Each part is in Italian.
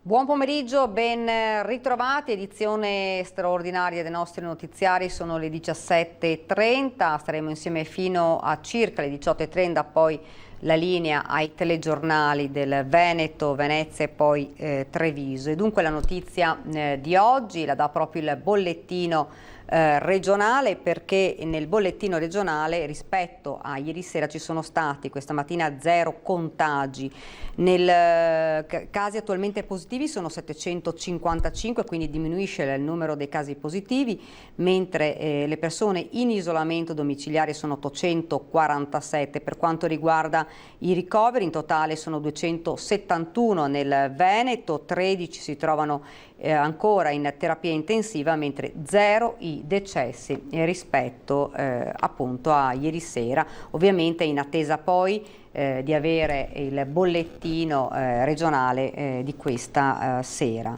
Buon pomeriggio, ben ritrovati, edizione straordinaria dei nostri notiziari, sono le 17:30, staremo insieme fino a circa le 18:30, poi la linea ai telegiornali del Veneto, Venezia e poi Treviso. E dunque la notizia di oggi la dà proprio il bollettino regionale, perché nel bollettino regionale rispetto a ieri sera ci sono stati questa mattina 0 contagi. Casi attualmente positivi sono 755, quindi diminuisce il numero dei casi positivi, mentre le persone in isolamento domiciliare sono 847. Per quanto riguarda i ricoveri, in totale sono 271 nel Veneto, 13 si trovano ancora in terapia intensiva, mentre 0 i decessi rispetto appunto a ieri sera, ovviamente in attesa poi di avere il bollettino regionale di questa sera.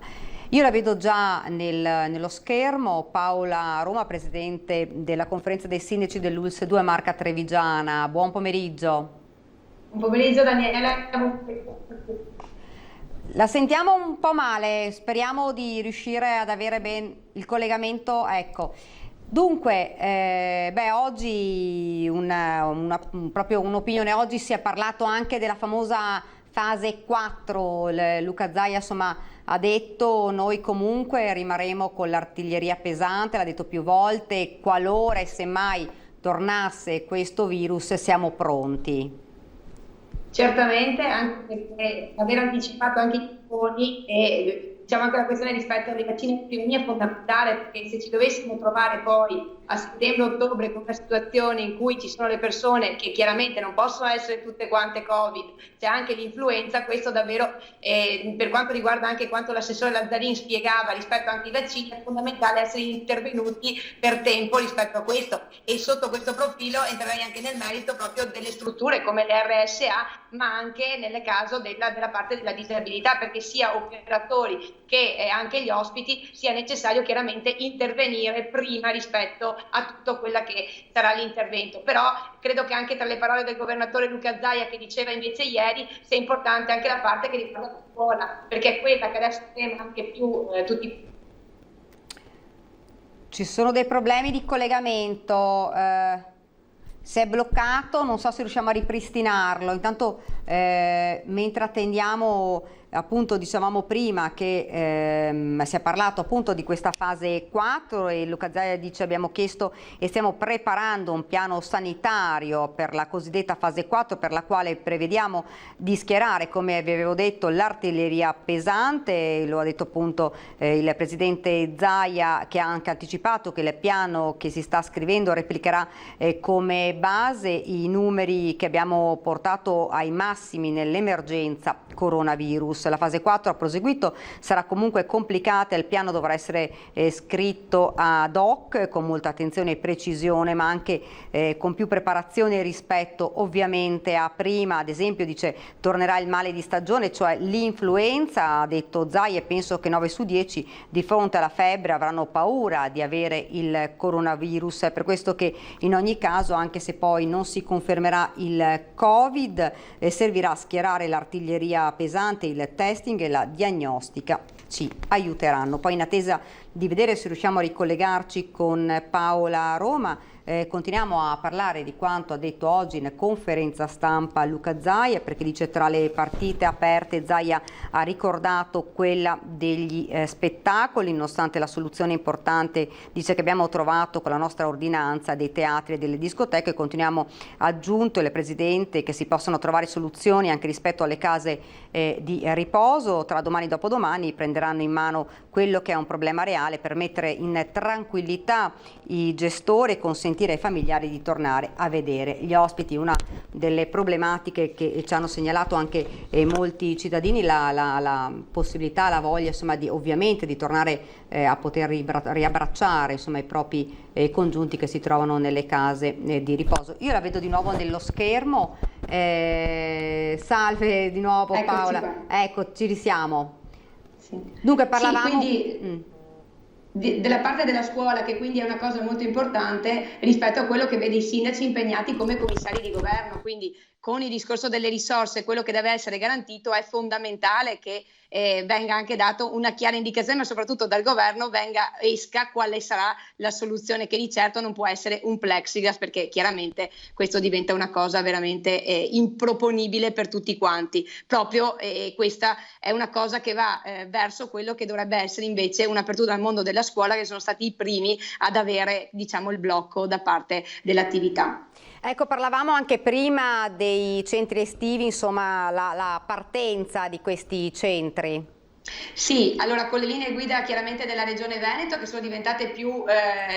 Io la vedo già nello schermo, Paola Roma, presidente della conferenza dei sindaci dell'ULSS 2 Marca Trevigiana. Buon pomeriggio. Buon pomeriggio Daniela. La sentiamo un po' male, speriamo di riuscire ad avere ben il collegamento. Ecco. Dunque, oggi proprio un'opinione. Oggi si è parlato anche della famosa fase 4. Luca Zaia insomma ha detto: noi comunque rimarremo con l'artiglieria pesante, l'ha detto più volte, qualora e semmai tornasse questo virus siamo pronti. Certamente, anche perché aver anticipato anche i tamponi e diciamo anche la questione rispetto alle vaccine è fondamentale, perché se ci dovessimo trovare poi a settembre-ottobre con una situazione in cui ci sono le persone che chiaramente non possono essere tutte quante Covid, c'è anche l'influenza, questo davvero per quanto riguarda anche quanto l'assessore Lazzarin spiegava rispetto anche ai vaccini, è fondamentale essere intervenuti per tempo rispetto a questo, e sotto questo profilo entrerei anche nel merito proprio delle strutture come le RSA, ma anche nel caso della parte della disabilità, perché sia operatori che anche gli ospiti sia necessario chiaramente intervenire prima rispetto a tutto quello che sarà l'intervento. Però credo che anche tra le parole del governatore Luca Zaia, che diceva invece ieri, sia importante anche la parte che riguarda la scuola, perché è quella che adesso tema anche più tutti. Ci sono dei problemi di collegamento, si è bloccato, non so se riusciamo a ripristinarlo. Intanto mentre attendiamo, appunto dicevamo prima che si è parlato appunto di questa fase 4 e Luca Zaia dice: abbiamo chiesto e stiamo preparando un piano sanitario per la cosiddetta fase 4, per la quale prevediamo di schierare, come vi avevo detto, l'artiglieria pesante. Lo ha detto appunto il presidente Zaia, che ha anche anticipato che il piano che si sta scrivendo replicherà come base i numeri che abbiamo portato ai massimi nell'emergenza coronavirus. La fase 4 ha proseguito, sarà comunque complicata, il piano dovrà essere scritto ad hoc con molta attenzione e precisione, ma anche con più preparazione rispetto ovviamente a prima. Ad esempio dice: tornerà il male di stagione, cioè l'influenza, ha detto Zaia, e penso che 9 su 10 di fronte alla febbre avranno paura di avere il coronavirus. È per questo che in ogni caso, anche se poi non si confermerà il Covid, servirà a schierare l'artiglieria pesante, il testing e la diagnostica ci aiuteranno. Poi in attesa di vedere se riusciamo a ricollegarci con Paola Roma, continuiamo a parlare di quanto ha detto oggi in conferenza stampa Luca Zaia, perché dice: tra le partite aperte Zaia ha ricordato quella degli spettacoli, nonostante la soluzione importante, dice, che abbiamo trovato con la nostra ordinanza dei teatri e delle discoteche. Continuiamo, ha aggiunto il presidente, che si possono trovare soluzioni anche rispetto alle case di riposo. Tra domani e dopodomani prenderanno in mano quello che è un problema reale per mettere in tranquillità i gestori e consentire ai familiari di tornare a vedere gli ospiti. Una delle problematiche che ci hanno segnalato anche molti cittadini, la possibilità, la voglia insomma ovviamente di tornare a poter riabbracciare insomma i propri congiunti che si trovano nelle case di riposo. Io la vedo di nuovo nello schermo. Salve di nuovo. Eccoci Paola. Qua. Ecco, ci risiamo. Sì. Dunque parlavamo... Sì, quindi... della parte della scuola, che quindi è una cosa molto importante rispetto a quello che vede i sindaci impegnati come commissari di governo, quindi con il discorso delle risorse, quello che deve essere garantito, è fondamentale che venga anche dato una chiara indicazione, ma soprattutto dal governo esca quale sarà la soluzione, che di certo non può essere un plexiglass, perché chiaramente questo diventa una cosa veramente improponibile per tutti quanti. Proprio questa è una cosa che va verso quello che dovrebbe essere invece un'apertura al mondo della scuola, che sono stati i primi ad avere, diciamo, il blocco da parte dell'attività. Ecco, parlavamo anche prima dei centri estivi, insomma, la partenza di questi centri. Sì, allora con le linee guida chiaramente della Regione Veneto, che sono diventate più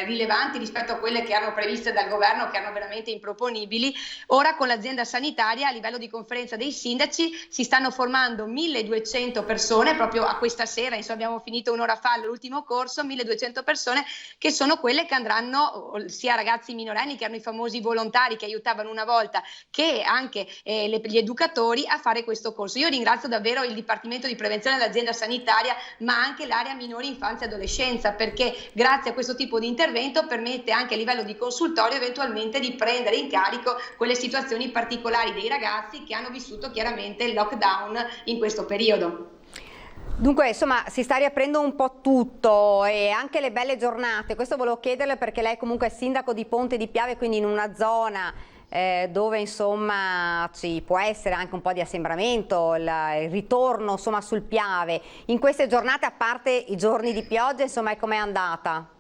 rilevanti rispetto a quelle che erano previste dal governo, che erano veramente improponibili, ora con l'azienda sanitaria a livello di conferenza dei sindaci si stanno formando 1200 persone, proprio a questa sera, insomma abbiamo finito un'ora fa l'ultimo corso, 1200 persone che sono quelle che andranno, sia ragazzi minorenni che erano i famosi volontari che aiutavano una volta, che anche gli educatori a fare questo corso. Io ringrazio davvero il Dipartimento di Prevenzione dell'azienda sanitaria, ma anche l'area minori, infanzia e adolescenza, perché grazie a questo tipo di intervento permette anche a livello di consultorio eventualmente di prendere in carico quelle situazioni particolari dei ragazzi che hanno vissuto chiaramente il lockdown in questo periodo. Dunque, insomma, si sta riaprendo un po' tutto e anche le belle giornate. Questo volevo chiederle perché lei comunque è sindaco di Ponte di Piave, quindi in una zona dove insomma ci può essere anche un po' di assembramento, il ritorno insomma sul Piave. In queste giornate, a parte i giorni di pioggia, insomma, com'è andata?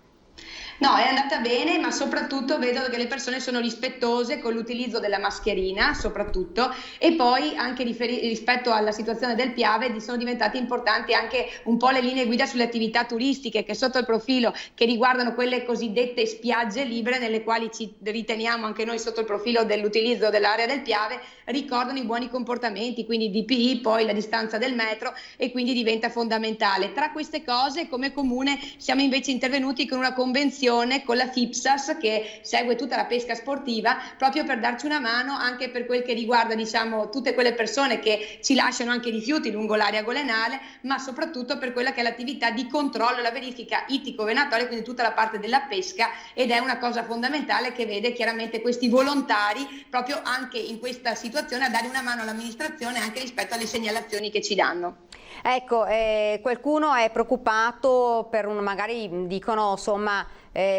No, è andata bene, ma soprattutto vedo che le persone sono rispettose con l'utilizzo della mascherina, soprattutto, e poi anche rispetto alla situazione del Piave sono diventate importanti anche un po' le linee guida sulle attività turistiche, che sotto il profilo che riguardano quelle cosiddette spiagge libere, nelle quali ci riteniamo anche noi sotto il profilo dell'utilizzo dell'area del Piave, ricordano i buoni comportamenti, quindi DPI, poi la distanza del metro, e quindi diventa fondamentale. Tra queste cose, come comune siamo invece intervenuti con una convenzione con la FIPSAS, che segue tutta la pesca sportiva, proprio per darci una mano anche per quel che riguarda, diciamo, tutte quelle persone che ci lasciano anche rifiuti lungo l'area golenale, ma soprattutto per quella che è l'attività di controllo, la verifica ittico-venatoria, quindi tutta la parte della pesca, ed è una cosa fondamentale che vede chiaramente questi volontari proprio anche in questa situazione a dare una mano all'amministrazione anche rispetto alle segnalazioni che ci danno. Ecco, qualcuno è preoccupato magari dicono insomma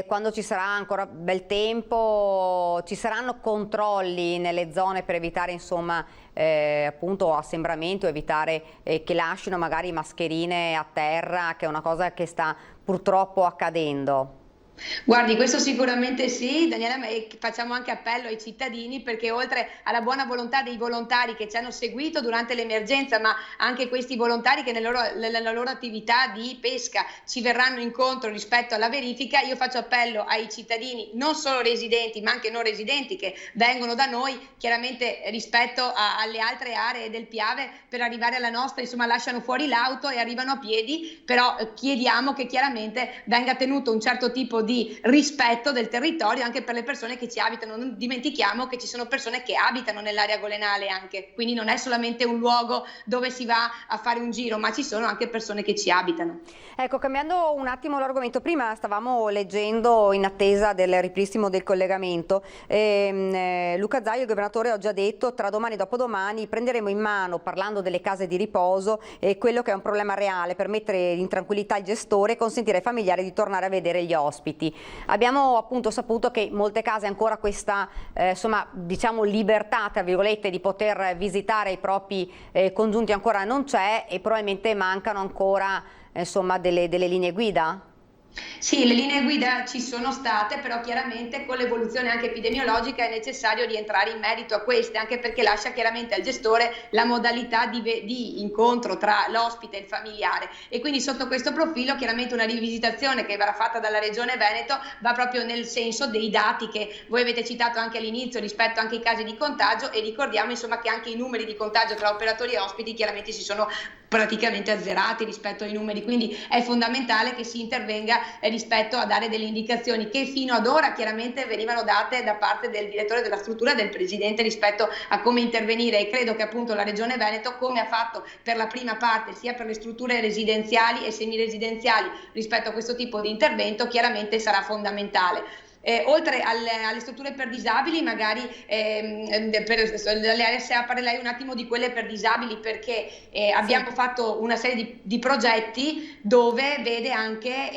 quando ci sarà ancora bel tempo ci saranno controlli nelle zone per evitare insomma appunto assembramento, evitare che lasciano magari mascherine a terra, che è una cosa che sta purtroppo accadendo. Guardi, questo sicuramente sì, Daniela, ma facciamo anche appello ai cittadini, perché oltre alla buona volontà dei volontari che ci hanno seguito durante l'emergenza, ma anche questi volontari che nella loro attività di pesca ci verranno incontro rispetto alla verifica, io faccio appello ai cittadini, non solo residenti ma anche non residenti, che vengono da noi, chiaramente rispetto alle altre aree del Piave, per arrivare alla nostra, insomma lasciano fuori l'auto e arrivano a piedi, però chiediamo che chiaramente venga tenuto un certo tipo di rispetto del territorio anche per le persone che ci abitano. Non dimentichiamo che ci sono persone che abitano nell'area golenale anche, quindi non è solamente un luogo dove si va a fare un giro, ma ci sono anche persone che ci abitano. Ecco, cambiando un attimo l'argomento, prima stavamo leggendo in attesa del ripristino del collegamento, Luca Zaia, il governatore, ha già detto tra domani e dopodomani prenderemo in mano, parlando delle case di riposo, quello che è un problema reale per mettere in tranquillità il gestore e consentire ai familiari di tornare a vedere gli ospiti. Abbiamo appunto saputo che in molte case ancora questa insomma, diciamo libertà tra virgolette di poter visitare i propri congiunti ancora non c'è, e probabilmente mancano ancora insomma delle linee guida. Sì, le linee guida ci sono state, però chiaramente con l'evoluzione anche epidemiologica è necessario rientrare in merito a queste, anche perché lascia chiaramente al gestore la modalità di incontro tra l'ospite e il familiare, e quindi sotto questo profilo chiaramente una rivisitazione che verrà fatta dalla Regione Veneto va proprio nel senso dei dati che voi avete citato anche all'inizio rispetto anche ai casi di contagio, e ricordiamo insomma che anche i numeri di contagio tra operatori e ospiti chiaramente si sono praticamente azzerati rispetto ai numeri, quindi è fondamentale che si intervenga rispetto a dare delle indicazioni che fino ad ora chiaramente venivano date da parte del direttore della struttura, del presidente, rispetto a come intervenire, e credo che appunto la Regione Veneto, come ha fatto per la prima parte sia per le strutture residenziali e semiresidenziali rispetto a questo tipo di intervento, chiaramente sarà fondamentale. oltre alle strutture per disabili, magari l'ASA parlerei un attimo di quelle per disabili, perché abbiamo fatto una serie di progetti dove vede anche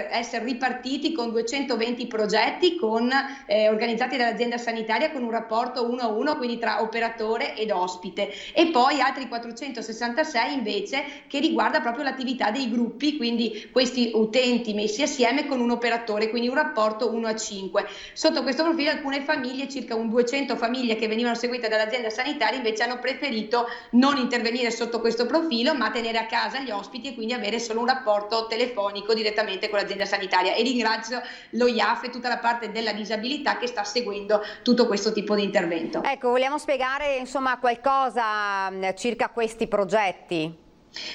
essere ripartiti con 220 progetti organizzati dall'azienda sanitaria con un rapporto 1-1, quindi tra operatore ed ospite, e poi altri 466 invece che riguarda proprio l'attività dei gruppi, quindi questi utenti messi assieme con un operatore, quindi un rapporto 1-5. Sotto questo profilo alcune famiglie, circa un 200 famiglie che venivano seguite dall'azienda sanitaria, invece hanno preferito non intervenire sotto questo profilo, ma tenere a casa gli ospiti e quindi avere solo un rapporto telefonico direttamente con l'azienda sanitaria. E ringrazio lo IAF e tutta la parte della disabilità che sta seguendo tutto questo tipo di intervento. Ecco, vogliamo spiegare insomma qualcosa circa questi progetti?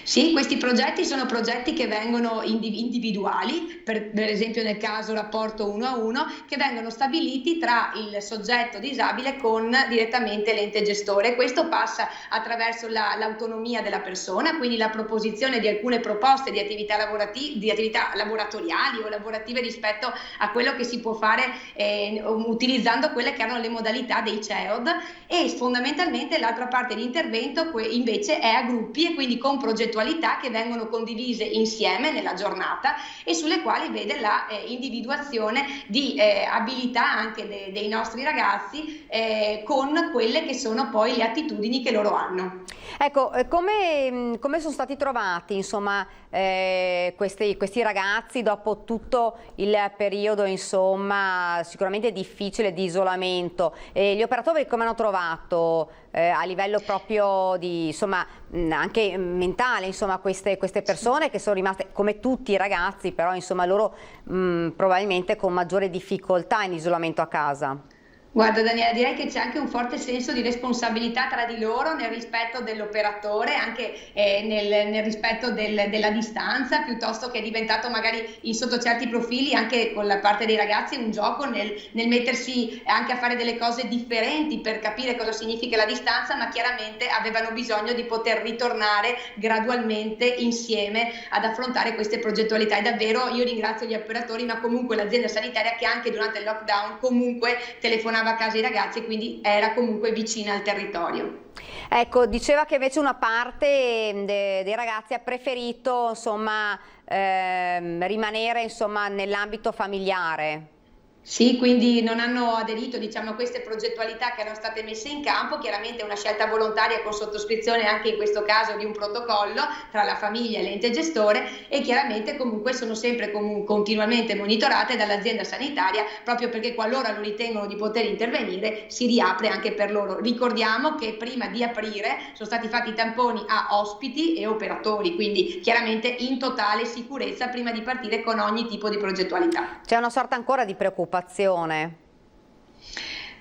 Sì, questi progetti sono progetti che vengono individuali, per esempio nel caso rapporto 1-1, che vengono stabiliti tra il soggetto disabile con direttamente l'ente gestore. Questo passa attraverso l'autonomia della persona, quindi la proposizione di alcune proposte di attività laboratoriali o lavorative rispetto a quello che si può fare utilizzando quelle che erano le modalità dei CEOD, e fondamentalmente l'altra parte di intervento invece è a gruppi e quindi con progettualità che vengono condivise insieme nella giornata e sulle quali vede la individuazione di abilità anche dei nostri ragazzi con quelle che sono poi le attitudini che loro hanno. Ecco, come sono stati trovati insomma questi ragazzi dopo tutto il periodo insomma sicuramente difficile di isolamento? Gli operatori come hanno trovato a livello proprio di insomma anche mentale insomma queste persone che sono rimaste come tutti i ragazzi, però insomma loro probabilmente con maggiore difficoltà in isolamento a casa? Guarda Daniela, direi che c'è anche un forte senso di responsabilità tra di loro nel rispetto dell'operatore, anche nel rispetto della distanza, piuttosto che è diventato magari sotto certi profili anche con la parte dei ragazzi un gioco nel mettersi anche a fare delle cose differenti per capire cosa significa la distanza, ma chiaramente avevano bisogno di poter ritornare gradualmente insieme ad affrontare queste progettualità. E davvero io ringrazio gli operatori, ma comunque l'azienda sanitaria che anche durante il lockdown comunque telefonava a casa i ragazzi e quindi era comunque vicina al territorio. Ecco, diceva che invece una parte dei ragazzi ha preferito insomma rimanere insomma nell'ambito familiare. Sì, quindi non hanno aderito, diciamo, a queste progettualità che erano state messe in campo. Chiaramente è una scelta volontaria con sottoscrizione anche in questo caso di un protocollo tra la famiglia e l'ente gestore, e chiaramente comunque sono sempre continuamente monitorate dall'azienda sanitaria, proprio perché qualora lo ritengono di poter intervenire si riapre anche per loro. Ricordiamo che prima di aprire sono stati fatti i tamponi a ospiti e operatori, quindi chiaramente in totale sicurezza prima di partire con ogni tipo di progettualità. C'è una sorta ancora di preoccupazione?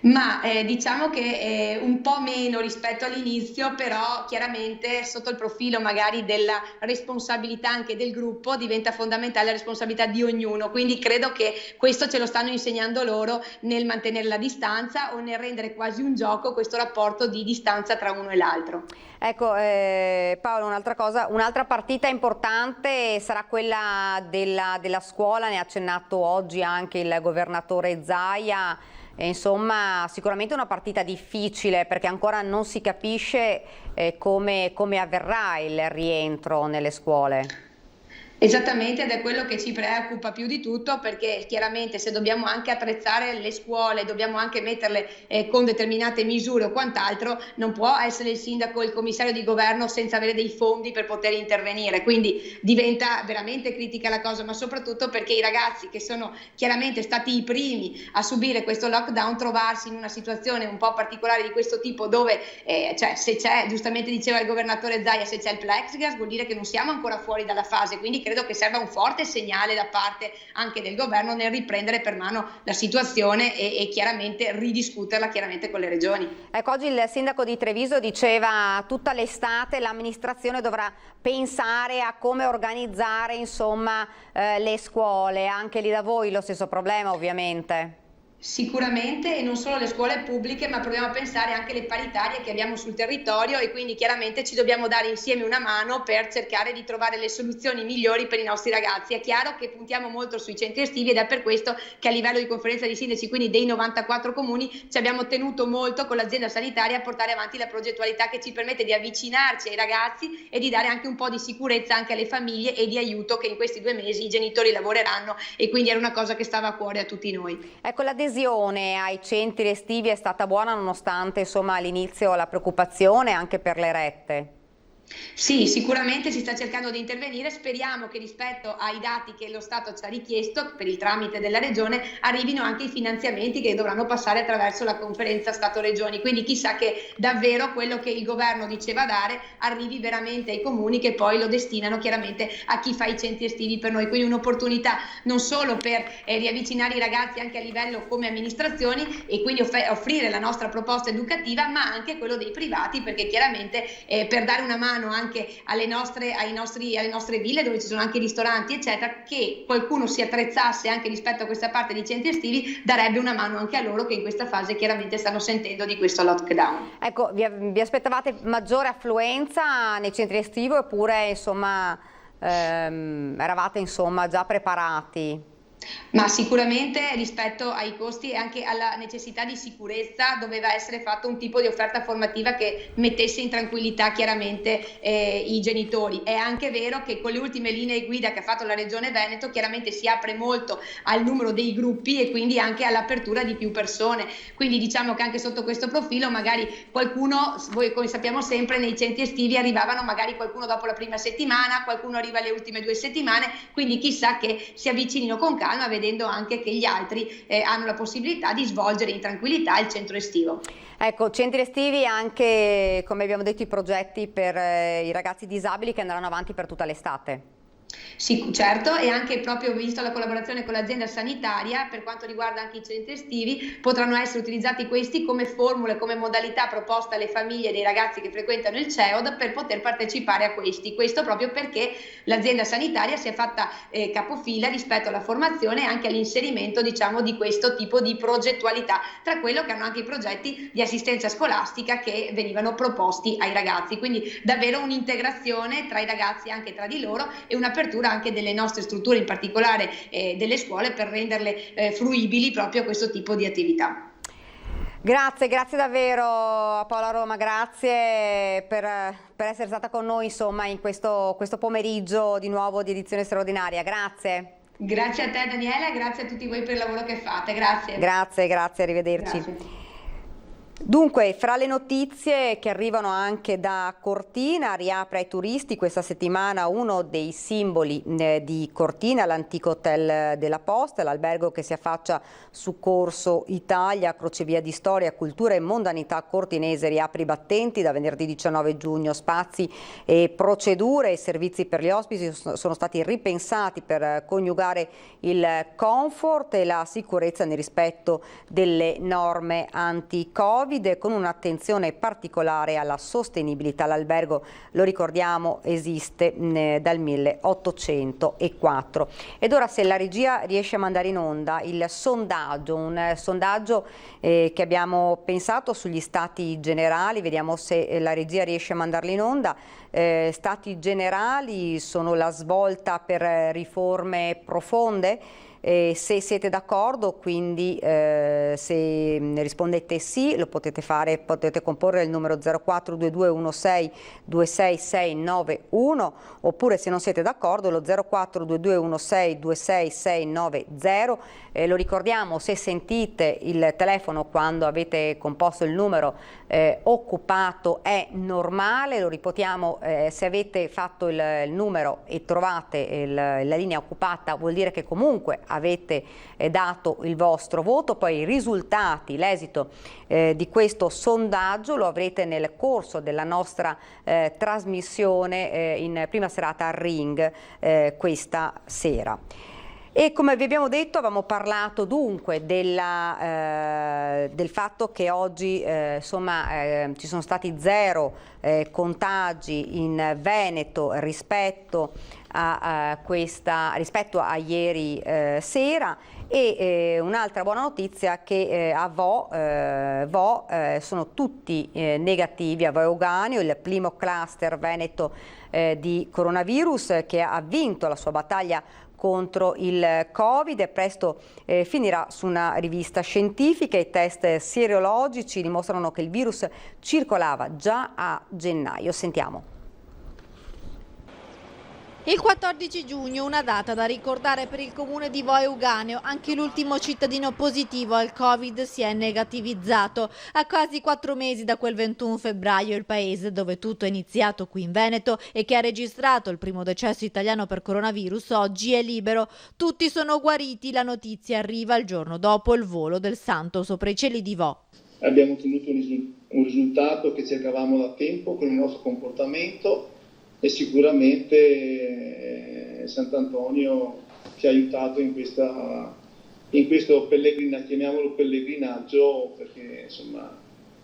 Ma diciamo che un po' meno rispetto all'inizio, però chiaramente sotto il profilo magari della responsabilità anche del gruppo diventa fondamentale la responsabilità di ognuno, quindi credo che questo ce lo stanno insegnando loro nel mantenere la distanza o nel rendere quasi un gioco questo rapporto di distanza tra uno e l'altro. Ecco Paolo, un'altra cosa, un'altra partita importante sarà quella della scuola, ne ha accennato oggi anche il governatore Zaia. Insomma, sicuramente una partita difficile perché ancora non si capisce come avverrà il rientro nelle scuole. Esattamente, ed è quello che ci preoccupa più di tutto, perché chiaramente se dobbiamo anche attrezzare le scuole, dobbiamo anche metterle con determinate misure o quant'altro, non può essere il sindaco o il commissario di governo senza avere dei fondi per poter intervenire, quindi diventa veramente critica la cosa, ma soprattutto perché i ragazzi che sono chiaramente stati i primi a subire questo lockdown, trovarsi in una situazione un po' particolare di questo tipo dove cioè, se c'è, giustamente diceva il governatore Zaia, se c'è il plexiglass vuol dire che non siamo ancora fuori dalla fase, quindi credo che serva un forte segnale da parte anche del governo nel riprendere per mano la situazione e chiaramente ridiscuterla chiaramente con le regioni. Ecco, oggi il sindaco di Treviso diceva tutta l'estate l'amministrazione dovrà pensare a come organizzare insomma le scuole, anche lì da voi lo stesso problema ovviamente. Sicuramente, e non solo le scuole pubbliche, ma proviamo a pensare anche alle paritarie che abbiamo sul territorio, e quindi chiaramente ci dobbiamo dare insieme una mano per cercare di trovare le soluzioni migliori per i nostri ragazzi. È chiaro che puntiamo molto sui centri estivi, ed è per questo che a livello di conferenza di sindaci, quindi dei 94 comuni, ci abbiamo tenuto molto con l'azienda sanitaria a portare avanti la progettualità che ci permette di avvicinarci ai ragazzi e di dare anche un po' di sicurezza anche alle famiglie e di aiuto, che in questi 2 mesi i genitori lavoreranno, e quindi era una cosa che stava a cuore a tutti noi. Ecco, l'adesione ai centri estivi è stata buona, nonostante insomma all'inizio la preoccupazione anche per le rette. Sì, sicuramente si sta cercando di intervenire, speriamo che rispetto ai dati che lo Stato ci ha richiesto per il tramite della Regione arrivino anche i finanziamenti che dovranno passare attraverso la conferenza Stato-Regioni, quindi chissà che davvero quello che il governo diceva dare arrivi veramente ai comuni, che poi lo destinano chiaramente a chi fa i centri estivi per noi, quindi un'opportunità non solo per riavvicinare i ragazzi anche a livello come amministrazioni, e quindi offrire la nostra proposta educativa, ma anche quello dei privati, perché chiaramente per dare una mano anche alle nostre ville, dove ci sono anche ristoranti eccetera, che qualcuno si attrezzasse anche rispetto a questa parte dei centri estivi darebbe una mano anche a loro, che in questa fase chiaramente stanno sentendo di questo lockdown. Ecco, vi aspettavate maggiore affluenza nei centri estivi, oppure insomma eravate insomma già preparati? Ma sicuramente rispetto ai costi e anche alla necessità di sicurezza doveva essere fatto un tipo di offerta formativa che mettesse in tranquillità chiaramente i genitori. È anche vero che con le ultime linee guida che ha fatto la Regione Veneto chiaramente si apre molto al numero dei gruppi e quindi anche all'apertura di più persone, quindi diciamo che anche sotto questo profilo magari qualcuno, voi come sappiamo sempre nei centri estivi arrivavano magari qualcuno dopo la prima settimana, qualcuno arriva le ultime 2 settimane, quindi chissà che si avvicinino con calma, vedendo anche che gli altri hanno la possibilità di svolgere in tranquillità il centro estivo. Ecco, centri estivi anche, come abbiamo detto, i progetti per i ragazzi disabili che andranno avanti per tutta l'estate. Sì, certo, e anche proprio visto la collaborazione con l'azienda sanitaria, per quanto riguarda anche i centri estivi, potranno essere utilizzati questi come formule, come modalità proposta alle famiglie dei ragazzi che frequentano il CEOD per poter partecipare a questi. Questo proprio perché l'azienda sanitaria si è fatta capofila rispetto alla formazione e anche all'inserimento, diciamo, di questo tipo di progettualità, tra quello che hanno anche i progetti di assistenza scolastica che venivano proposti ai ragazzi. Quindi davvero un'integrazione tra i ragazzi, anche tra di loro, e un'apertura anche delle nostre strutture, in particolare delle scuole, per renderle fruibili proprio a questo tipo di attività. Grazie davvero a Paola Roma, grazie per essere stata con noi insomma in questo pomeriggio di nuovo di edizione straordinaria, grazie. Grazie a te Daniela, grazie a tutti voi per il lavoro che fate, grazie. Grazie, arrivederci. Grazie. Dunque, fra le notizie che arrivano anche da Cortina, riapre ai turisti questa settimana uno dei simboli di Cortina, l'antico hotel della Posta, l'albergo che si affaccia su Corso Italia, crocevia di storia, cultura e mondanità cortinese, riapre i battenti da venerdì 19 giugno. Spazi e procedure e servizi per gli ospiti sono stati ripensati per coniugare il comfort e la sicurezza nel rispetto delle norme anti-Covid, con un'attenzione particolare alla sostenibilità. L'albergo, lo ricordiamo, esiste dal 1804. Ed ora, se la regia riesce a mandare in onda il sondaggio, un sondaggio che abbiamo pensato sugli stati generali, vediamo se la regia riesce a mandarlo in onda. Stati generali sono la svolta per riforme profonde. Se siete d'accordo, quindi se rispondete sì, lo potete fare, potete comporre il numero 0422162691, oppure se non siete d'accordo lo 0422162690. Lo ricordiamo, se sentite il telefono quando avete composto il numero occupato è normale, lo ripetiamo, se avete fatto il numero e trovate la linea occupata vuol dire che comunque avete dato il vostro voto. Poi i risultati, l'esito di questo sondaggio lo avrete nel corso della nostra trasmissione in prima serata a Ring questa sera. E come vi abbiamo detto, avevamo parlato dunque del fatto che oggi ci sono stati 0 contagi in Veneto rispetto a ieri sera, e un'altra buona notizia che a Vo sono tutti negativi a Vo Euganeo, il primo cluster veneto di coronavirus che ha vinto la sua battaglia contro il Covid e presto finirà su una rivista scientifica. I test sierologici dimostrano che il virus circolava già a gennaio. Sentiamo. Il 14 giugno, una data da ricordare per il comune di Vo Euganeo. Anche l'ultimo cittadino positivo al Covid si è negativizzato. A quasi 4 mesi da quel 21 febbraio il paese, dove tutto è iniziato qui in Veneto e che ha registrato il primo decesso italiano per coronavirus, oggi è libero. Tutti sono guariti, la notizia arriva il giorno dopo il volo del santo sopra i cieli di Vo. Abbiamo ottenuto un risultato che cercavamo da tempo con il nostro comportamento, e sicuramente Sant'Antonio ci ha aiutato in questo pellegrinaggio, chiamiamolo pellegrinaggio, perché insomma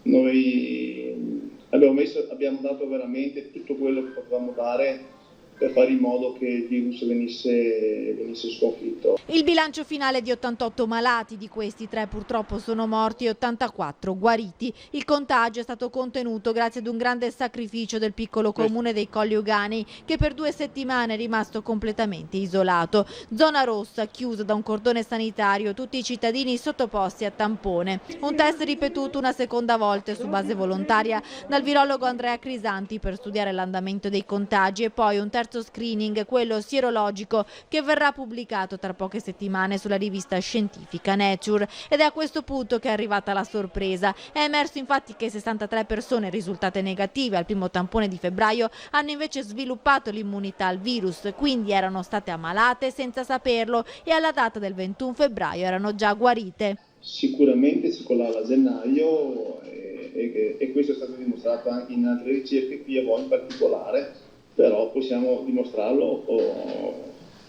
noi abbiamo dato veramente tutto quello che potevamo dare per fare in modo che il virus venisse sconfitto. Il bilancio finale di 88 malati, di questi 3 purtroppo sono morti e 84 guariti. Il contagio è stato contenuto grazie ad un grande sacrificio del piccolo comune dei Colli Euganei, che per 2 settimane è rimasto completamente isolato. Zona rossa, chiusa da un cordone sanitario, tutti i cittadini sottoposti a tampone. Un test ripetuto una seconda volta su base volontaria dal virologo Andrea Crisanti per studiare l'andamento dei contagi, e poi un terzo screening, quello sierologico, che verrà pubblicato tra poche settimane sulla rivista scientifica Nature. Ed è a questo punto che è arrivata la sorpresa. È emerso infatti che 63 persone risultate negative al primo tampone di febbraio hanno invece sviluppato l'immunità al virus, quindi erano state ammalate senza saperlo e alla data del 21 febbraio erano già guarite. Sicuramente circolava a gennaio e questo è stato dimostrato anche in altre ricerche, qui a Vo in particolare, però possiamo dimostrarlo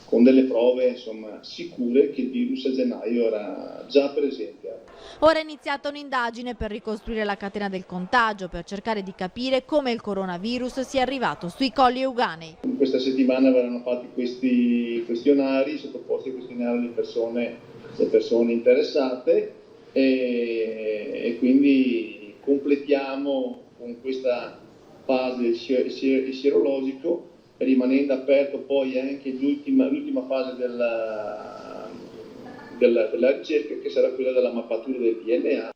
con delle prove sicure che il virus a gennaio era già presente. Ora è iniziata un'indagine per ricostruire la catena del contagio, per cercare di capire come il coronavirus sia arrivato sui Colli Euganei. In questa settimana verranno fatti questi questionari, sottoposti ai questionari le persone interessate, e quindi completiamo con questa fase il sierologico, rimanendo aperto poi anche l'ultima fase della ricerca, che sarà quella della mappatura del DNA.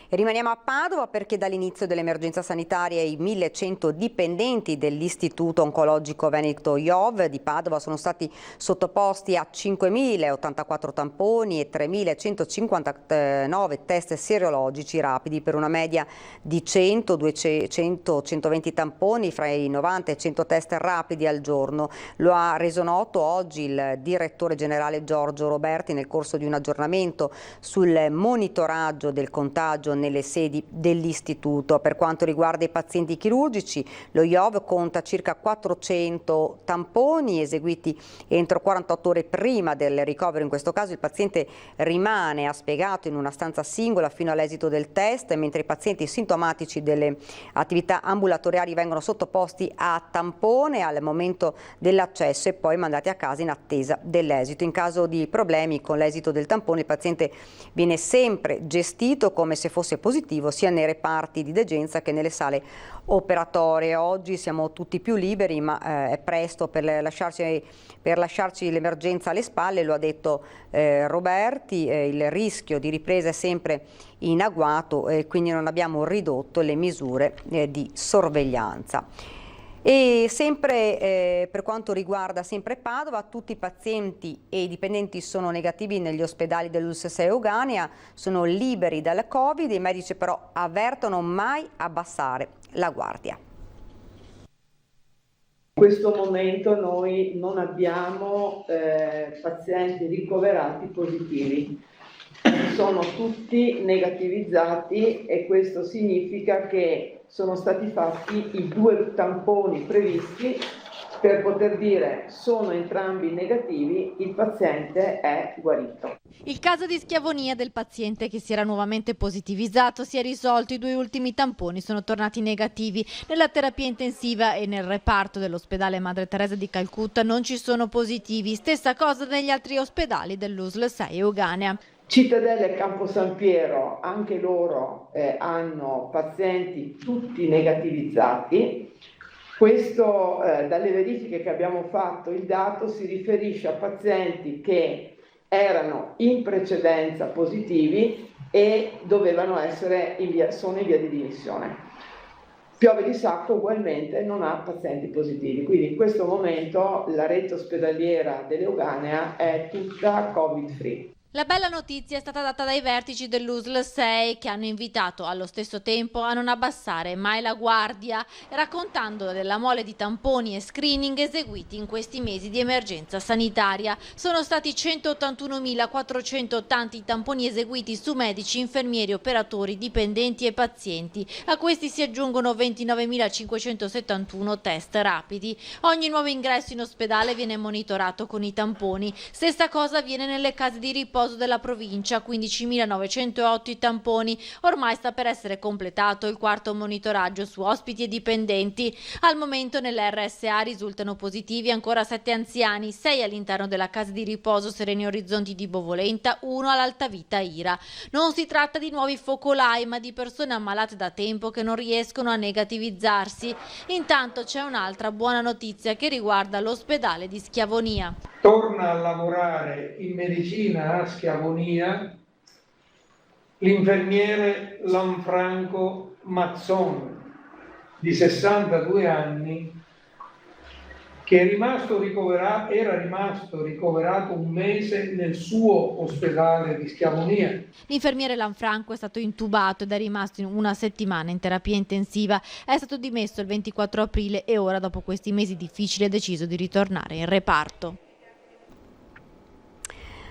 Rimaniamo a Padova perché dall'inizio dell'emergenza sanitaria i 1100 dipendenti dell'Istituto Oncologico Veneto IOV di Padova sono stati sottoposti a 5.084 tamponi e 3.159 test serologici rapidi, per una media di 100, 200, 120 tamponi fra i 90 e 100 test rapidi al giorno. Lo ha reso noto oggi il direttore generale Giorgio Roberti nel corso di un aggiornamento sul monitoraggio del contagio nelle sedi dell'istituto. Per quanto riguarda i pazienti chirurgici, lo IOV conta circa 400 tamponi eseguiti entro 48 ore prima del ricovero. In questo caso il paziente rimane, ha spiegato, in una stanza singola fino all'esito del test, mentre i pazienti sintomatici delle attività ambulatoriali vengono sottoposti a tampone al momento dell'accesso e poi mandati a casa in attesa dell'esito. In caso di problemi con l'esito del tampone, il paziente viene sempre gestito come se fosse positivo sia nei reparti di degenza che nelle sale operatorie. Oggi siamo tutti più liberi, ma è presto per lasciarci l'emergenza alle spalle, lo ha detto Roberti. Il rischio di ripresa è sempre in agguato e quindi non abbiamo ridotto le misure di sorveglianza. E sempre per quanto riguarda sempre Padova, tutti i pazienti e i dipendenti sono negativi negli ospedali dell'ULSS Euganea, sono liberi dal Covid, i medici però avvertono mai abbassare la guardia. In questo momento noi non abbiamo pazienti ricoverati positivi, sono tutti negativizzati e questo significa che sono stati fatti i 2 tamponi previsti per poter dire sono entrambi negativi, il paziente è guarito. Il caso di Schiavonia del paziente che si era nuovamente positivizzato si è risolto, i 2 ultimi tamponi sono tornati negativi. Nella terapia intensiva e nel reparto dell'ospedale Madre Teresa di Calcutta non ci sono positivi, stessa cosa negli altri ospedali dell'USL 6 Euganea. Cittadella e Campo San Piero, anche loro hanno pazienti tutti negativizzati. Questo, dalle verifiche che abbiamo fatto, il dato si riferisce a pazienti che erano in precedenza positivi e dovevano essere sono in via di dimissione. Piove di Sacco ugualmente non ha pazienti positivi, quindi in questo momento la rete ospedaliera dell'Euganea è tutta Covid-free. La bella notizia è stata data dai vertici dell'USL 6 che hanno invitato allo stesso tempo a non abbassare mai la guardia, raccontando della mole di tamponi e screening eseguiti in questi mesi di emergenza sanitaria. Sono stati 181.480 i tamponi eseguiti su medici, infermieri, operatori, dipendenti e pazienti. A questi si aggiungono 29.571 test rapidi. Ogni nuovo ingresso in ospedale viene monitorato con i tamponi. Stessa cosa avviene nelle case di riposo della provincia, 15.908 i tamponi. Ormai sta per essere completato il 4º monitoraggio su ospiti e dipendenti. Al momento nell'RSA risultano positivi ancora 7 anziani, 6 all'interno della casa di riposo Sereni Orizzonti di Bovolenta, 1 all'Altavita Ira. Non si tratta di nuovi focolai, ma di persone ammalate da tempo che non riescono a negativizzarsi. Intanto c'è un'altra buona notizia che riguarda l'ospedale di Schiavonia. Torna a lavorare in medicina a Schiavonia l'infermiere Lanfranco Mazzon, di 62 anni, che era rimasto ricoverato un mese nel suo ospedale di Schiavonia. L'infermiere Lanfranco è stato intubato ed è rimasto in una settimana in terapia intensiva. È stato dimesso il 24 aprile e ora, dopo questi mesi difficili, ha deciso di ritornare in reparto.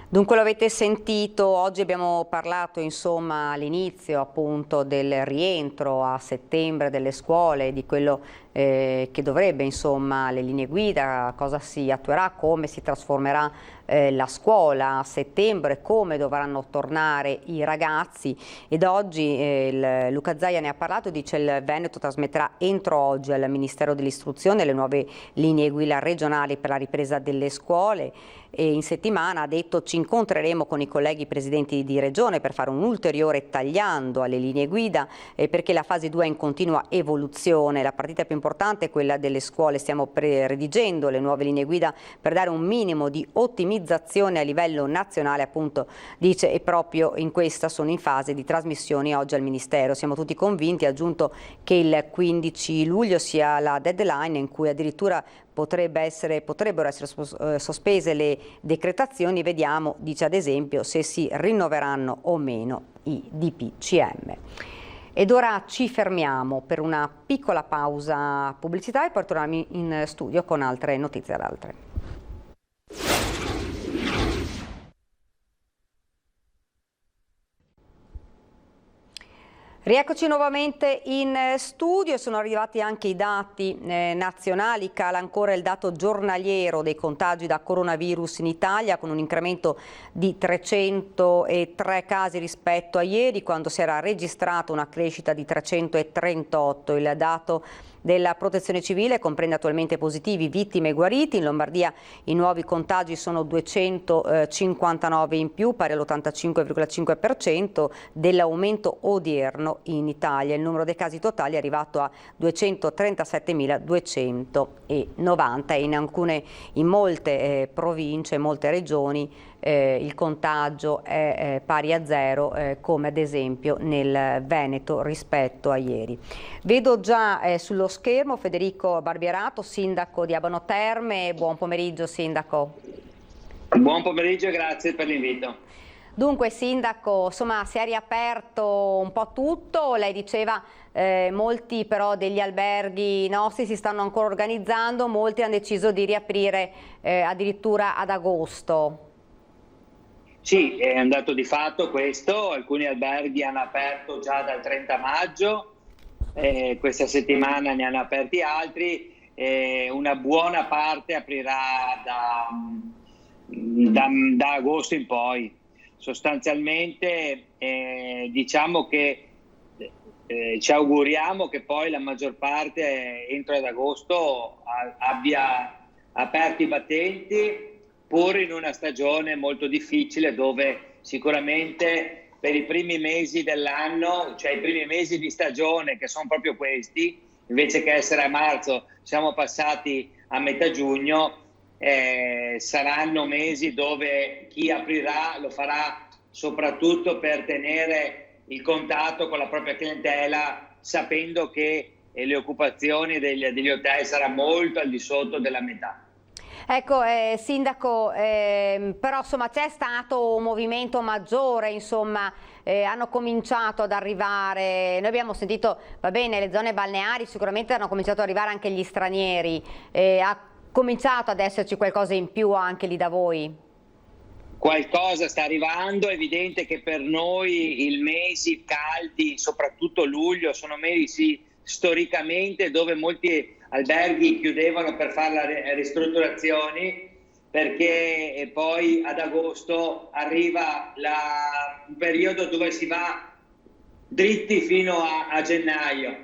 Dunque lo avete sentito, oggi abbiamo parlato insomma all'inizio appunto del rientro a settembre delle scuole, di quello che dovrebbe insomma le linee guida, cosa si attuerà, come si trasformerà la scuola a settembre, come dovranno tornare i ragazzi, ed oggi Luca Zaia ne ha parlato, dice il Veneto trasmetterà entro oggi al Ministero dell'Istruzione le nuove linee guida regionali per la ripresa delle scuole. E in settimana ha detto ci incontreremo con i colleghi presidenti di regione per fare un ulteriore tagliando alle linee guida perché la fase 2 è in continua evoluzione. La partita più importante è quella delle scuole, stiamo redigendo le nuove linee guida per dare un minimo di ottimizzazione a livello nazionale, appunto dice, e proprio in questa sono in fase di trasmissioni oggi al Ministero. Siamo tutti convinti, ha aggiunto, che il 15 luglio sia la deadline in cui addirittura potrebbero essere sospese le decretazioni. Vediamo, dice, ad esempio, se si rinnoveranno o meno i DPCM. Ed ora ci fermiamo per una piccola pausa pubblicità e poi torniamo in studio con altre notizie ad altre. Rieccoci nuovamente in studio, sono arrivati anche i dati nazionali, cala ancora il dato giornaliero dei contagi da coronavirus in Italia con un incremento di 303 casi rispetto a ieri, quando si era registrato una crescita di 338. Il dato della Protezione Civile comprende attualmente positivi, vittime e guariti. In Lombardia i nuovi contagi sono 259 in più, pari all'85,5% dell'aumento odierno in Italia. Il numero dei casi totali è arrivato a 237.290 e in molte province, in molte regioni il contagio è pari a 0, come ad esempio nel Veneto rispetto a ieri. Vedo già sullo schermo Federico Barbierato, sindaco di Abano Terme. Buon pomeriggio, sindaco. Buon pomeriggio e grazie per l'invito. Dunque, sindaco, insomma, si è riaperto un po' tutto, lei diceva molti però degli alberghi nostri si stanno ancora organizzando, molti hanno deciso di riaprire addirittura ad agosto. Sì, è un dato di fatto questo, alcuni alberghi hanno aperto già dal 30 maggio, questa settimana ne hanno aperti altri una buona parte aprirà da agosto in poi. Sostanzialmente diciamo che ci auguriamo che poi la maggior parte entro ad agosto abbia aperti i battenti, pur in una stagione molto difficile, dove sicuramente per i primi mesi dell'anno, cioè i primi mesi di stagione, che sono proprio questi, invece che essere a marzo siamo passati a metà giugno, saranno mesi dove chi aprirà lo farà soprattutto per tenere il contatto con la propria clientela, sapendo che le occupazioni degli hotel sarà molto al di sotto della metà. Ecco, Sindaco, però insomma c'è stato un movimento maggiore, insomma, hanno cominciato ad arrivare, noi abbiamo sentito, va bene, le zone balneari sicuramente hanno cominciato ad arrivare anche gli stranieri, ha cominciato ad esserci qualcosa in più anche lì da voi? Qualcosa sta arrivando, è evidente che per noi i mesi caldi, soprattutto luglio, sono mesi storicamente dove molti alberghi chiudevano per fare le ristrutturazioni, perché poi ad agosto arriva un periodo dove si va dritti fino a gennaio.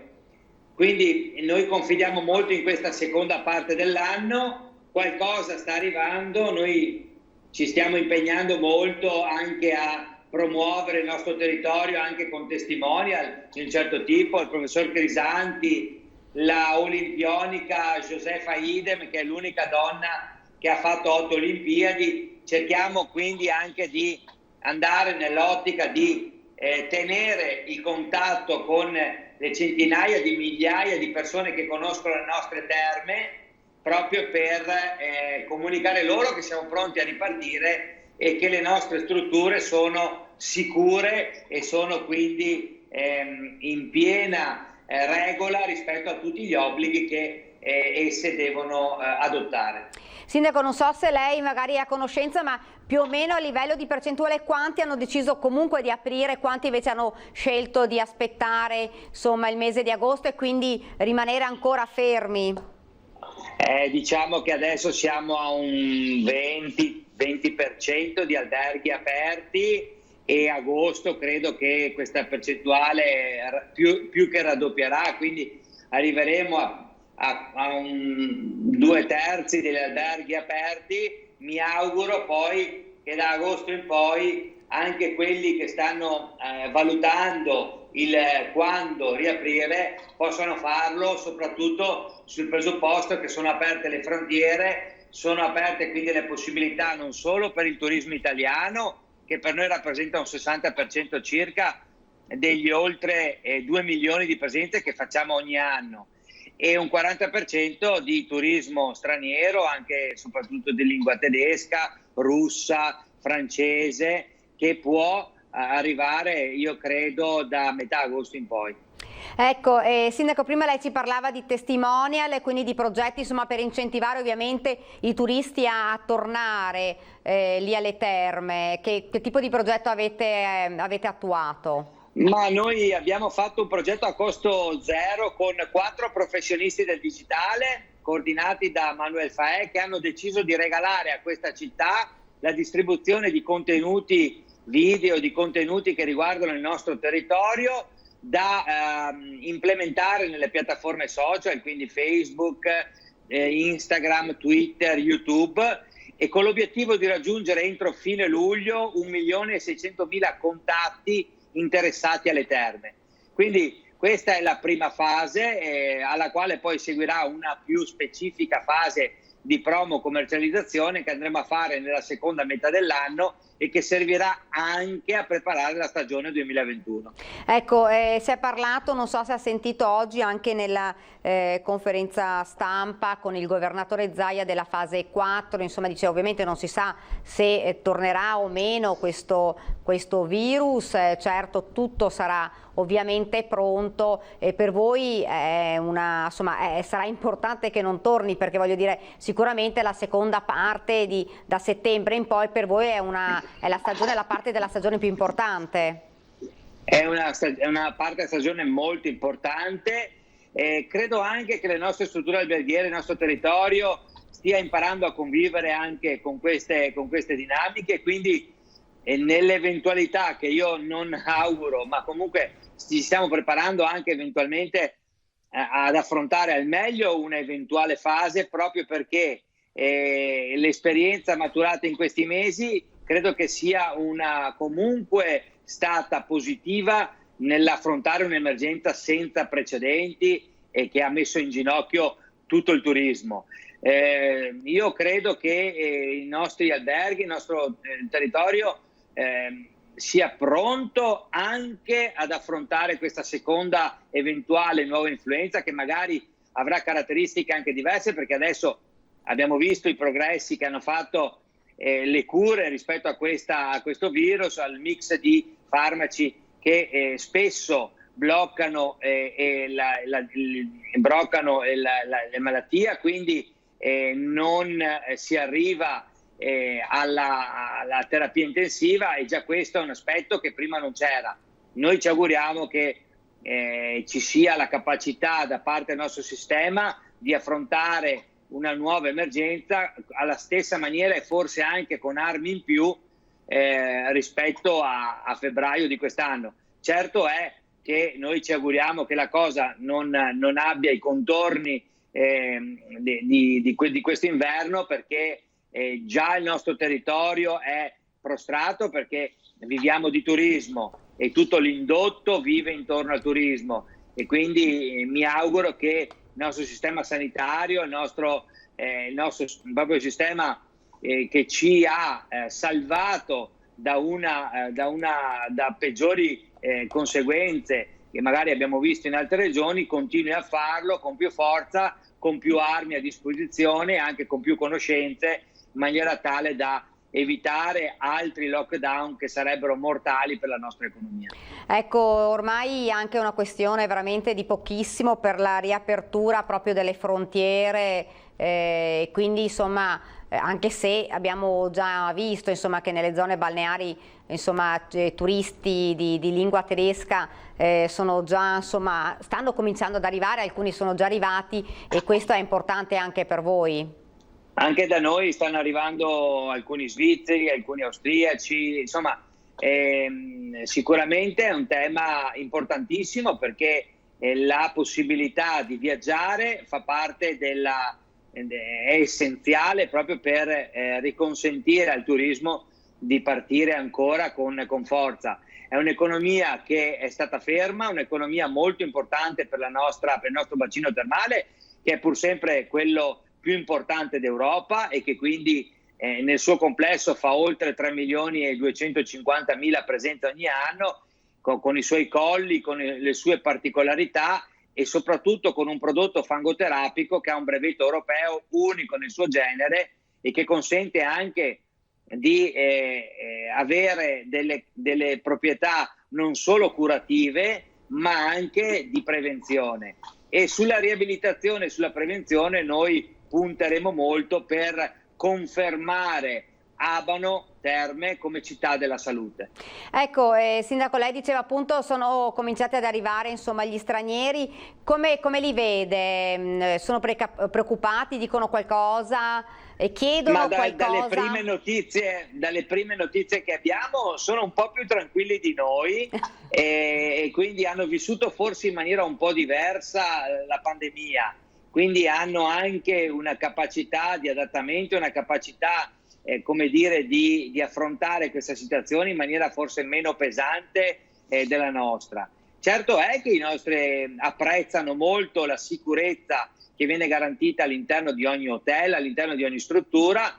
Quindi noi confidiamo molto in questa seconda parte dell'anno, qualcosa sta arrivando, noi ci stiamo impegnando molto anche a promuovere il nostro territorio anche con testimonial di un certo tipo, il professor Crisanti, la olimpionica Josefa Idem, che è l'unica donna che ha fatto 8 Olimpiadi. Cerchiamo quindi anche di andare nell'ottica di tenere il contatto con le centinaia di migliaia di persone che conoscono le nostre terme, proprio per comunicare loro che siamo pronti a ripartire e che le nostre strutture sono sicure e sono quindi in piena regola rispetto a tutti gli obblighi che esse devono adottare. Sindaco, non so se lei magari è a conoscenza, ma più o meno a livello di percentuale quanti hanno deciso comunque di aprire, quanti invece hanno scelto di aspettare insomma il mese di agosto e quindi rimanere ancora fermi? Diciamo che adesso siamo a un 20% di alberghi aperti e agosto credo che questa percentuale più che raddoppierà, quindi arriveremo a 2/3 degli alberghi aperti. Mi auguro poi che da agosto in poi anche quelli che stanno valutando quando riaprire possano farlo, soprattutto sul presupposto che sono aperte le frontiere, sono aperte quindi le possibilità non solo per il turismo italiano, che per noi rappresenta un 60% circa degli oltre 2 milioni di presenze che facciamo ogni anno, e un 40% di turismo straniero, anche soprattutto di lingua tedesca, russa, francese, che può arrivare, io credo, da metà agosto in poi. Ecco, Sindaco, prima lei ci parlava di testimonial e quindi di progetti insomma, per incentivare ovviamente i turisti a tornare lì alle terme. Che tipo di progetto avete attuato? Ma noi abbiamo fatto un progetto a costo zero con 4 professionisti del digitale, coordinati da Manuel Faè, che hanno deciso di regalare a questa città la distribuzione di contenuti video, di contenuti che riguardano il nostro territorio, da implementare nelle piattaforme social, quindi Facebook, Instagram, Twitter, YouTube, e con l'obiettivo di raggiungere entro fine luglio 1.600.000 contatti interessati alle terme. Quindi questa è la prima fase, alla quale poi seguirà una più specifica fase di promo commercializzazione che andremo a fare nella seconda metà dell'anno e che servirà anche a preparare la stagione 2021. Ecco, si è parlato, non so se ha sentito oggi anche nella conferenza stampa con il governatore Zaia della fase 4, insomma dice ovviamente non si sa se tornerà o meno questo virus, certo tutto sarà ovviamente pronto e per voi sarà importante che non torni, perché voglio dire sicuramente la seconda parte da settembre in poi per voi è la parte della stagione più importante. È una parte della stagione molto importante credo anche che le nostre strutture alberghiere, il nostro territorio stia imparando a convivere anche con queste dinamiche, quindi nell'eventualità che io non auguro, ma comunque ci stiamo preparando anche eventualmente ad affrontare al meglio un'eventuale fase, proprio perché l'esperienza maturata in questi mesi credo che sia comunque stata positiva nell'affrontare un'emergenza senza precedenti e che ha messo in ginocchio tutto il turismo. Io credo che i nostri alberghi, il nostro territorio sia pronto anche ad affrontare questa seconda eventuale nuova influenza, che magari avrà caratteristiche anche diverse, perché adesso abbiamo visto i progressi che hanno fatto le cure rispetto a questo virus, al mix di farmaci che spesso bloccano la malattia, quindi non si arriva alla terapia intensiva, e già questo è un aspetto che prima non c'era. Noi ci auguriamo che ci sia la capacità da parte del nostro sistema di affrontare una nuova emergenza alla stessa maniera e forse anche con armi in più rispetto a febbraio di quest'anno. Certo è che noi ci auguriamo che la cosa non abbia i contorni di questo inverno, perché già il nostro territorio è prostrato, perché viviamo di turismo e tutto l'indotto vive intorno al turismo, e quindi mi auguro che il nostro sistema sanitario, il nostro proprio sistema che ci ha salvato da peggiori conseguenze che magari abbiamo visto in altre regioni, continui a farlo con più forza, con più armi a disposizione, anche con più conoscenze, in maniera tale da evitare altri lockdown che sarebbero mortali per la nostra economia. Ecco, ormai anche una questione veramente di pochissimo per la riapertura proprio delle frontiere, quindi insomma, anche se abbiamo già visto insomma che nelle zone balneari insomma turisti di lingua tedesca sono già insomma stanno cominciando ad arrivare, alcuni sono già arrivati, e questo è importante anche per voi. Anche da noi stanno arrivando alcuni svizzeri, alcuni austriaci, insomma sicuramente è un tema importantissimo, perché la possibilità di viaggiare fa parte è essenziale proprio per riconsentire al turismo di partire ancora con forza. È un'economia che è stata ferma, un'economia molto importante per il nostro bacino termale, che è pur sempre quello più importante d'Europa e che quindi nel suo complesso fa oltre 3.250.000 presenze ogni anno, con i suoi colli, con le sue particolarità, e soprattutto con un prodotto fangoterapico che ha un brevetto europeo unico nel suo genere e che consente anche di avere delle proprietà non solo curative ma anche di prevenzione. E sulla riabilitazione e sulla prevenzione noi punteremo molto per confermare Abano Terme come città della salute. Ecco, Sindaco, lei diceva appunto sono cominciati ad arrivare insomma gli stranieri, come li vede? Sono preoccupati, dicono qualcosa, chiedono qualcosa? Dalle prime notizie che abbiamo sono un po' più tranquilli di noi e quindi hanno vissuto forse in maniera un po' diversa la pandemia, quindi hanno anche una capacità di adattamento, una capacità di affrontare questa situazione in maniera forse meno pesante della nostra. Certo è che i nostri apprezzano molto la sicurezza che viene garantita all'interno di ogni hotel, all'interno di ogni struttura,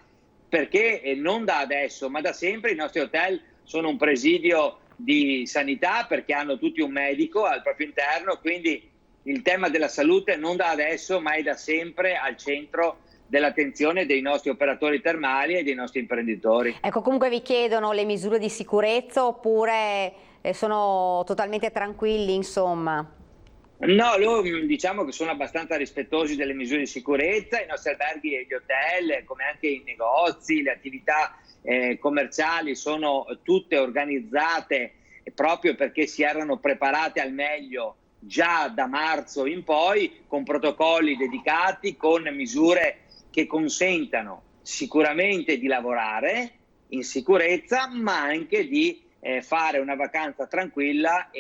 perché non da adesso ma da sempre i nostri hotel sono un presidio di sanità, perché hanno tutti un medico al proprio interno, quindi il tema della salute non da adesso ma è da sempre al centro dell'attenzione dei nostri operatori termali e dei nostri imprenditori. Ecco, comunque vi chiedono le misure di sicurezza oppure sono totalmente tranquilli, insomma? No, loro diciamo che sono abbastanza rispettosi delle misure di sicurezza. I nostri alberghi e gli hotel, come anche i negozi, le attività commerciali sono tutte organizzate proprio perché si erano preparate al meglio già da marzo in poi, con protocolli dedicati, con misure che consentano sicuramente di lavorare in sicurezza, ma anche di fare una vacanza tranquilla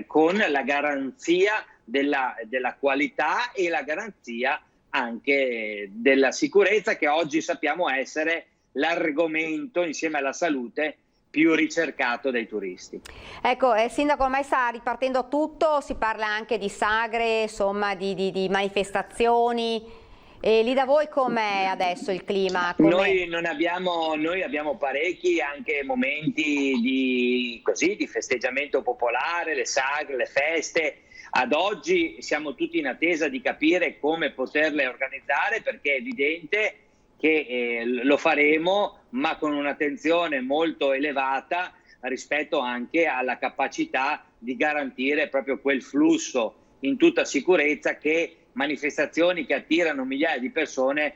con la garanzia della qualità e la garanzia anche della sicurezza, che oggi sappiamo essere l'argomento, insieme alla salute, più ricercato dai turisti. Ecco, Sindaco, ormai sta ripartendo tutto, si parla anche di sagre, insomma di manifestazioni. E lì da voi com'è adesso il clima? Noi abbiamo parecchi anche momenti di festeggiamento popolare, le sagre, le feste. Ad oggi siamo tutti in attesa di capire come poterle organizzare, perché è evidente che lo faremo, ma con un'attenzione molto elevata rispetto anche alla capacità di garantire proprio quel flusso in tutta sicurezza, che manifestazioni che attirano migliaia di persone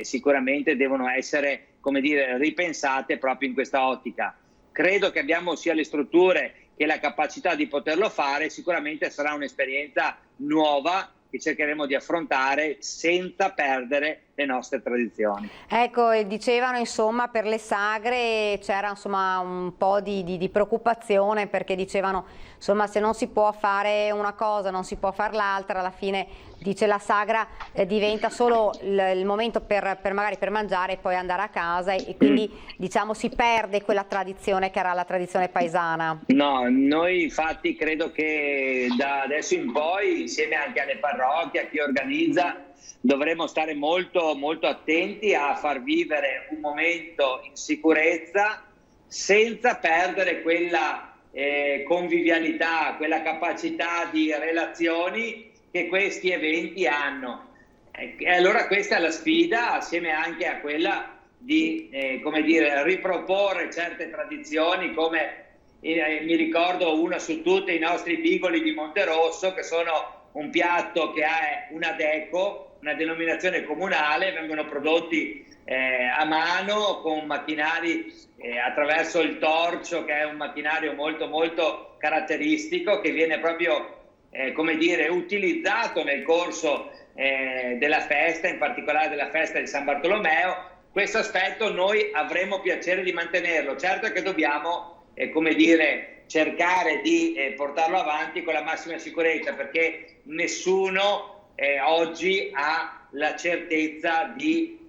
sicuramente devono essere, ripensate proprio in questa ottica. Credo che abbiamo sia le strutture che la capacità di poterlo fare. Sicuramente sarà un'esperienza nuova che cercheremo di affrontare senza perdere le nostre tradizioni. Ecco, dicevano insomma per le sagre c'era insomma un po' di preoccupazione, perché dicevano insomma se non si può fare una cosa non si può fare l'altra, alla fine dice la sagra diventa solo il momento magari per mangiare e poi andare a casa, e quindi diciamo si perde quella tradizione che era la tradizione paesana. No, noi infatti credo che da adesso in poi, insieme anche alle parrocchie, a chi organizza, dovremo stare molto molto attenti a far vivere un momento in sicurezza senza perdere quella convivialità, quella capacità di relazioni che questi eventi hanno. E allora questa è la sfida, assieme anche a quella di riproporre certe tradizioni, come mi ricordo una su tutte, i nostri bigoli di Monterosso, che sono un piatto che ha una DECO, una denominazione comunale, vengono prodotti a mano con macchinari attraverso il torcio, che è un macchinario molto molto caratteristico, che viene proprio utilizzato nel corso della festa, in particolare della festa di San Bartolomeo. Questo aspetto noi avremo piacere di mantenerlo. Certo che dobbiamo cercare di portarlo avanti con la massima sicurezza, perché nessuno oggi ha la certezza di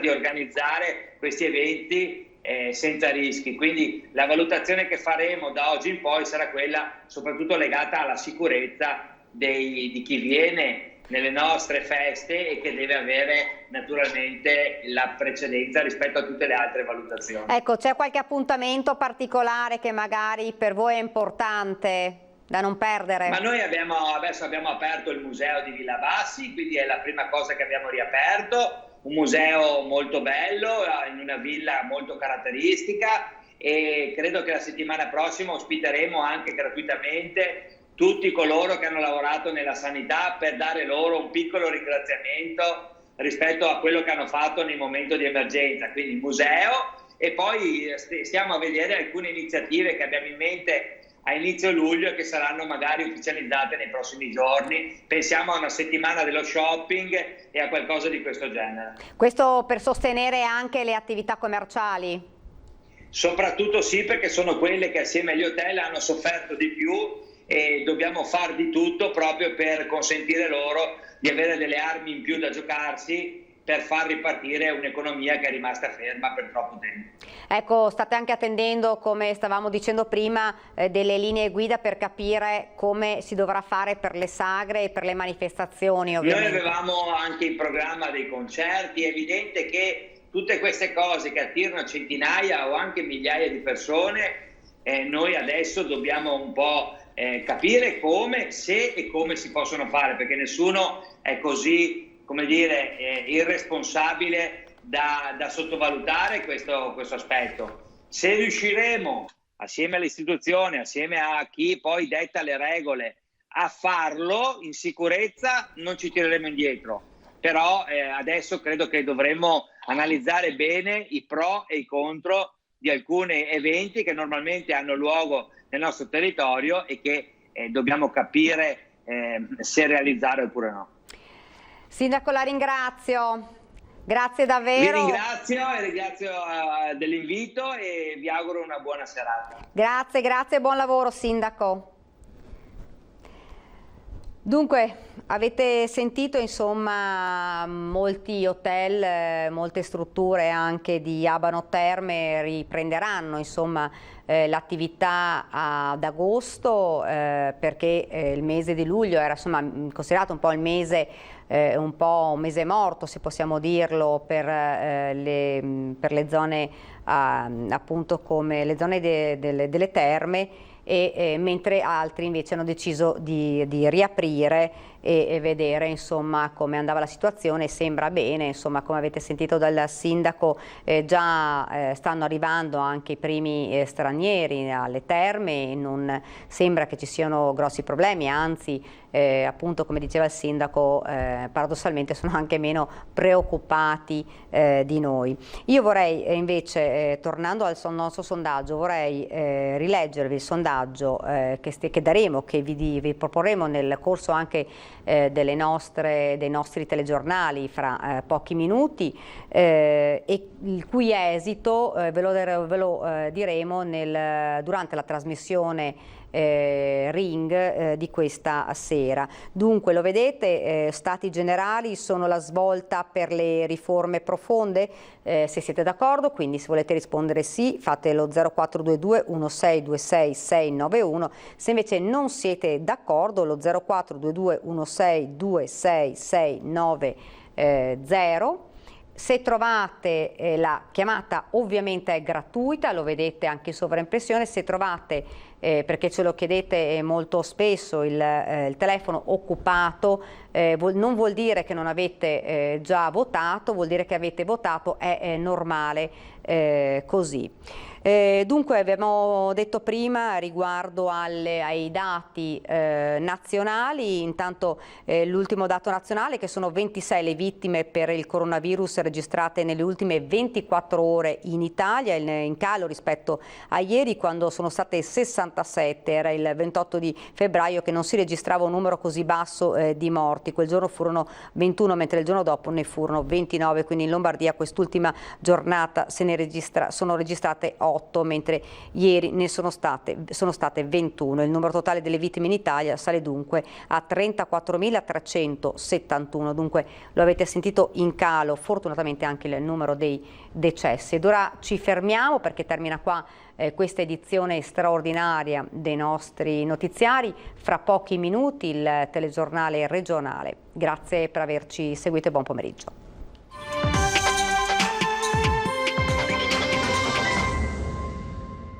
organizzare questi eventi senza rischi. Quindi la valutazione che faremo da oggi in poi sarà quella soprattutto legata alla sicurezza di chi viene nelle nostre feste, e che deve avere naturalmente la precedenza rispetto a tutte le altre valutazioni. Ecco, c'è qualche appuntamento particolare che magari per voi è importante da non perdere? Ma noi adesso abbiamo aperto il museo di Villa Bassi, quindi è la prima cosa che abbiamo riaperto, un museo molto bello in una villa molto caratteristica, e credo che la settimana prossima ospiteremo anche gratuitamente tutti coloro che hanno lavorato nella sanità, per dare loro un piccolo ringraziamento rispetto a quello che hanno fatto nel momento di emergenza. Quindi museo, e poi stiamo a vedere alcune iniziative che abbiamo in mente a inizio luglio e che saranno magari ufficializzate nei prossimi giorni. Pensiamo a una settimana dello shopping e a qualcosa di questo genere. Questo per sostenere anche le attività commerciali? Soprattutto sì, perché sono quelle che assieme agli hotel hanno sofferto di più, e dobbiamo far di tutto proprio per consentire loro di avere delle armi in più da giocarsi, per far ripartire un'economia che è rimasta ferma per troppo tempo. Ecco, state anche attendendo, come stavamo dicendo prima, delle linee guida per capire come si dovrà fare per le sagre e per le manifestazioni, ovviamente. Noi avevamo anche in programma dei concerti. È evidente che tutte queste cose che attirano centinaia o anche migliaia di persone, noi adesso dobbiamo un po' capire se e come si possono fare, perché nessuno è così irresponsabile da sottovalutare questo aspetto. Se riusciremo, assieme alle istituzioni, assieme a chi poi detta le regole, a farlo in sicurezza, non ci tireremo indietro. Però adesso credo che dovremmo analizzare bene i pro e i contro di alcuni eventi che normalmente hanno luogo nel nostro territorio e che dobbiamo capire se realizzare oppure no. Sindaco, la ringrazio, grazie davvero. Vi ringrazio dell'invito e vi auguro una buona serata. Grazie e buon lavoro, Sindaco. Dunque, avete sentito insomma molti hotel, molte strutture anche di Abano Terme riprenderanno insomma l'attività ad agosto perché il mese di luglio era insomma considerato un po' il mese un po' un mese morto, se possiamo dirlo, per le zone appunto come le zone delle terme. Mentre altri invece hanno deciso di riaprire e vedere insomma come andava la situazione. Sembra bene, insomma, come avete sentito dal sindaco, già stanno arrivando anche i primi stranieri alle terme e non sembra che ci siano grossi problemi, anzi appunto come diceva il sindaco paradossalmente sono anche meno preoccupati di noi. Io vorrei invece, tornando al nostro sondaggio, vorrei rileggervi il sondaggio che daremo, che vi proporremo nel corso anche dei nostri telegiornali fra pochi minuti e il cui esito ve lo diremo durante la trasmissione Ring di questa sera. Dunque lo vedete, stati generali sono la svolta per le riforme profonde, se siete d'accordo, quindi se volete rispondere sì fate lo 0422 1626 691, se invece non siete d'accordo lo 0422 1626 690. Se trovate la chiamata ovviamente è gratuita, lo vedete anche in sovraimpressione, se trovate perché ce lo chiedete molto spesso il telefono occupato, non vuol dire che non avete già votato, vuol dire che avete votato, è normale così. Dunque abbiamo detto prima riguardo ai dati nazionali, intanto l'ultimo dato nazionale che sono 26 le vittime per il coronavirus registrate nelle ultime 24 ore in Italia, in calo rispetto a ieri quando sono state 67, era il 28 di febbraio che non si registrava un numero così basso di morti, quel giorno furono 21 mentre il giorno dopo ne furono 29, quindi in Lombardia quest'ultima giornata sono registrate 8, mentre ieri ne sono state 21. Il numero totale delle vittime in Italia sale dunque a 34.371, dunque lo avete sentito in calo, fortunatamente anche il numero dei decessi. Ed ora ci fermiamo perché termina qua questa edizione straordinaria dei nostri notiziari. Fra pochi minuti il telegiornale regionale. Grazie per averci seguito e buon pomeriggio.